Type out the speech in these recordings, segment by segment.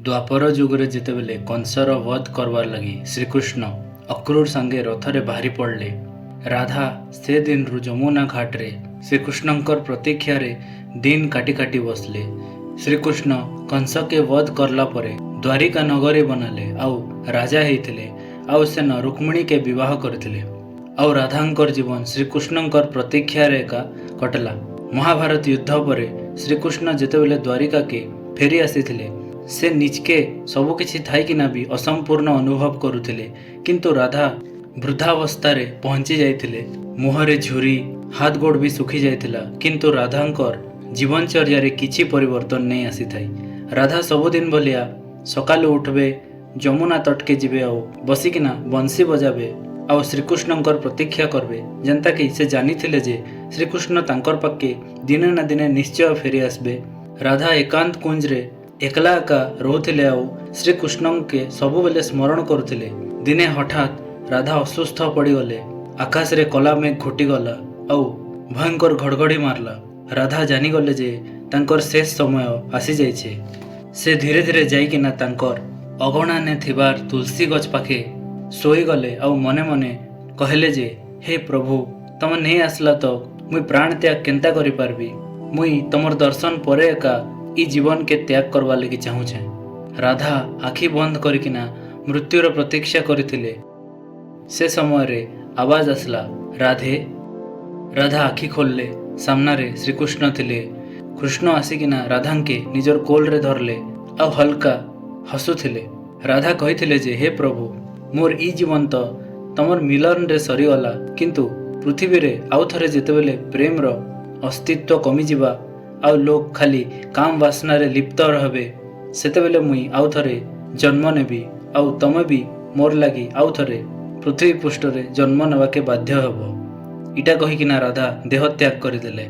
द्वापर जुगरे जितेबेले कंसर वध करवार लगी श्रीकृष्ण अक्रूर संगे रथरे बाहरी पड़ले। राधा से दिन रु जमुना घाट रे श्रीकृष्णंकर प्रतीक्षा रे दिन काटी काटी बसले। श्रीकृष्ण कंस के वध करला परे द्वारिका नगरी बनाले आउ राजा हेतिले आउ से न रुक्मिणी के विवाह करथिले आउ राधांकर जीवन श्रीकृष्णंकर प्रतीक्षा रे का कटला। महाभारत युद्ध परे श्रीकृष्ण जेतेबेले द्वारिका के फेरी आसीथिले से निजके सबु किछि थाइकिना भी असंपूर्ण अनुभव करुथिले, किंतु राधा वृद्धावस्था रे पहुंची जाइथिले। मुहरे झुरी हाथ गोड़ भी सुखी जाइथिला, किंतु राधांकर जीवनचर्या रे किछि परिवर्तन नहीं आसी थाई। राधा सबुदिन भलिया सकालु उठबे, जमुना तट के जिबे आउ बसिकिना बंसी बजाबे आउ श्रीकृष्णंकर प्रतीक्षा करबे, जनता कि से जानिथिले जे श्रीकृष्ण तांकर पाके दिने ना दिने निश्चय फेरी आसबे। राधा एकांत कुंज रे एकला एका रोथिले आउ श्रीकृष्ण के सबु बेले स्मरण करुथिले। दिने हठात राधा असुस्थ पड़ी गले। आकाश रे कला मेघ घुटी गला आउ भयंकर घड़घड़ी मारला। राधा जानी गले जे तांकर शेष समय आसी जाइछे। से धीरे धीरे जाइकिना तांकर अगणा ने थिबार तुलसी गछ पाखे सोई गले आउ मने मने कहले जे हे प्रभु, तम नहीं आसला तो मुई प्राण त्याग केंता करि पारबी। मुई तमर दर्शन परे एका ई जीवन के त्याग करवा लगी चाहूछे। राधा आखि बंद करिकिना मृत्युर प्रतीक्षा करिथिले। से समय रे आवाज आसला, राधे। राधा आखि खोलले, सामना रे श्रीकृष्ण थिले। कृष्ण आसिकिना राधांके निजर कोल रे धरले आ हल्का हसुथिले। राधा कहिथिले जे हे प्रभु, मोर ई जीवन तो तमर मिलन रे सरीगला, किंतु पृथ्वी रे आउ थरे जेतेबेले प्रेम रो अस्तित्व कमी जिबा आउ लोग खाली काम वासना रे लिप्त रहबे, सेतेबेले मुई आउ थरे जन्म नेबी आउ तमे भी मोर लागी आउ थरे पृथ्वी पृष्ठ रे जन्म नेबा के बाध्य हबो। इटा कहिकिना राधा देह त्याग करिदेले।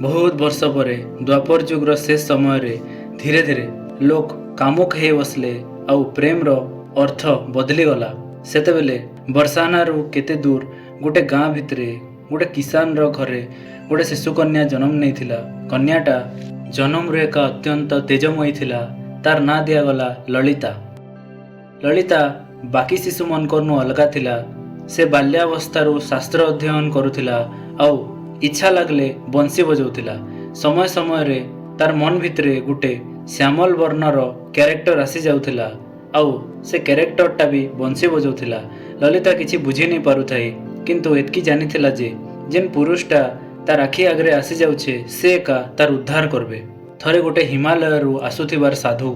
बहुत वर्ष परे द्वापर जुगर शेष समय रे धीरे धीरे लोग कामुक हे बसले आउ प्रेम रो अर्थ बदली गला। सेतेबेले बरसाना रु केते दूर गोटे गाँ भितरे गोटे किसान रो घरे गोटे शिशु कन्या जन्म नहीं थिला। कन्याटा जन्म रे का अत्यंत तेजमयी थिला। तार ना दिया गला ललिता। ललिता बाकी शिशु मनकर नु अलगा थिला। से बाल्यावस्थारू शास्त्र अध्ययन करुथिला आउ इच्छा लागले बंसी बजाउथिला। समय समय रे तार मन भितरे गोटे श्यामल वर्णर कैरेक्टर आसी जाउथिला आउ से कैरेक्टरटा भी बंसी बजाउथिला। ललिता किछि बुझी नहीं पारुथाई, किंतु एतकी जानिथिला जे जेन पुरुषटा तार आखि आगरे आसी जाउछे से का तार उद्धार करबे। थरे गोटे हिमालय रु आसुथिबार साधु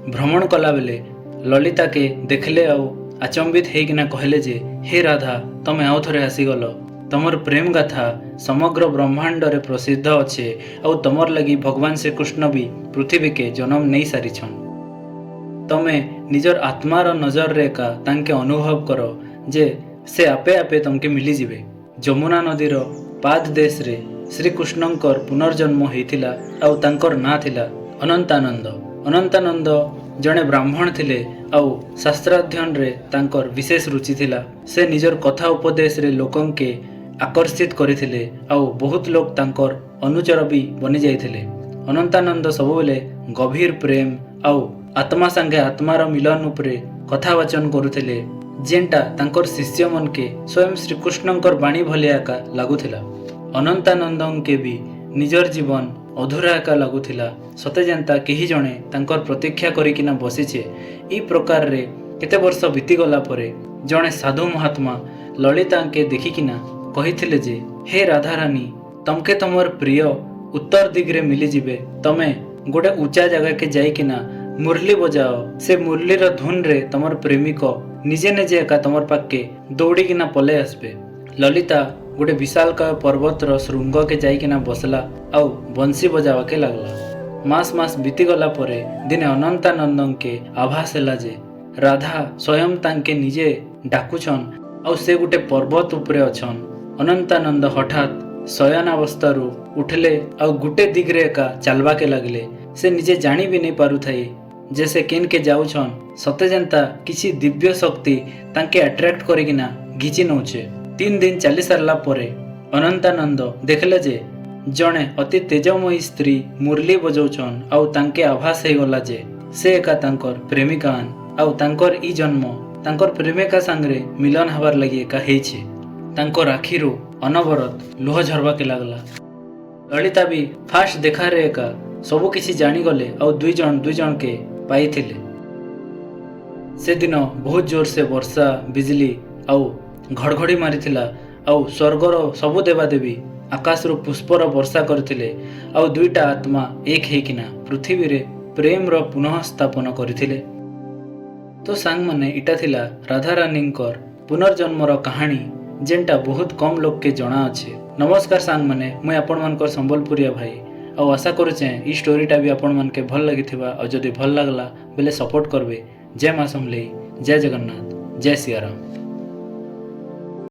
भ्रमण कला बेले ललिता के देखले आउ अचंबित हेकिना कहले जे हे राधा, तमे आउ थरे आसीगल। तमर प्रेम गाथा समग्र ब्रह्मांड रे प्रसिद्ध अच्छे आउ तमर लगी भगवान श्रीकृष्ण भी पृथ्वी के जन्म नहीं सारिछन। तमे निजर आत्मार नजर रे का तांके अनुभव करो जे से आपे आपे तमके मिली जिवे। जमुना नदीर पाद देश रे श्रीकृष्णंकर पुनर्जन्म हेतिला आउ तांकर ना थिला अनंतानंद। अनंतानंद जड़े ब्राह्मण थिले आउ शास्त्राध्ययन रे तांकर विशेष रुचि थिला। से निजर कथा उपदेश रे लोकं के आकर्षित करिथिले आउ बहुत लोग तांकर अनुचर भी बनी जाइथिले। अनंतानंद सबुबेले गभीर प्रेम आउ आत्मा संगे आत्मार मिलन उपरे कथावाचन करुथिले, जेनटा तांकर शिष्य मन के स्वयं श्रीकृष्णंकर बाणी भलिया का लागुथिला। अनंतानंदं के भी निजर जीवन अधूरा एका लागुथिला। सते जेनता केही जणे तांकर प्रतीक्षा करिकिना बसिछे। ई प्रकार रे केते वर्ष बीती गला परे जणे साधु महात्मा ललिता के देखिकिना कहिथिले जे हे राधा रानी, तमके तमर प्रिय उत्तर दिगरे मिली जिबे। तमे गोटे ऊंचा जगह के जाइकिना मुरली बजाओ। से मुरलीर धुन रे तमर प्रेमिक निजे निजे एका तमर पाके दौड़िकिना पले आसबे। ललिता गोटे विशालकाय पर्वतर श्रृंग के जाइकिना बसला आउ बंसी बजावा के लागला। मास मास बीती गला परे दिने अनंतानंद के आभास होला जे राधा स्वयं तांके निजे डाकुछन आउ से गोटे पर्वत उपरे अछन। अनंतानंद हठात शयनावस्थारू उठले आउ गुटे दिगरे एका चलवा के लगले। से निजे जानी भी नहीं पारुथाई जैसे केन के जाउछन। सते जनता किसी दिव्य शक्ति तांके अट्रैक्ट करिकिना घिची नौचे। 3 दिन चली सारला परे अनंतानंद देखले जे जड़े अति तेजमयी स्त्री मुरली बजाउछन आउ तांके आभास हो गला जे से एका तांकर प्रेमिकान आउ तांकर ई जन्म तांकर प्रेमिका सांगरे मिलन हबार लगी एका हेइछे। तांकर आखिरू अनवरत लुह झरबा के लागला। ललिता भी फास्ट देखा रे एका सबु किछि जानी गले आउ दुई जन के पाइथिले। से दिन बहुत जोर से वर्षा बिजली आउ घड़घड़ी मारिथिला आउ स्वर्गर सबु देवादेवी आकाशरू पुष्पर वर्षा करथिले आउ दुईटा आत्मा एक हेकिना पृथ्वी रे प्रेम रो पुनः स्थापन करथिले। तो सांग माने इटा थिला राधा रानींकर पुनर्जन्मर कहानी जेनटा बहुत कम लोग के जना अच्छे। नमस्कार सांग माने मुई आपण मानकर संबलपुरिया भाई आउ आशा करुचे ई स्टोरीटा भी आपण मान के भल लगिथिबा और जदि भल लागला बेले सपोर्ट करबे। जय मां समलेई, जय जगन्नाथ, जय सियाराम।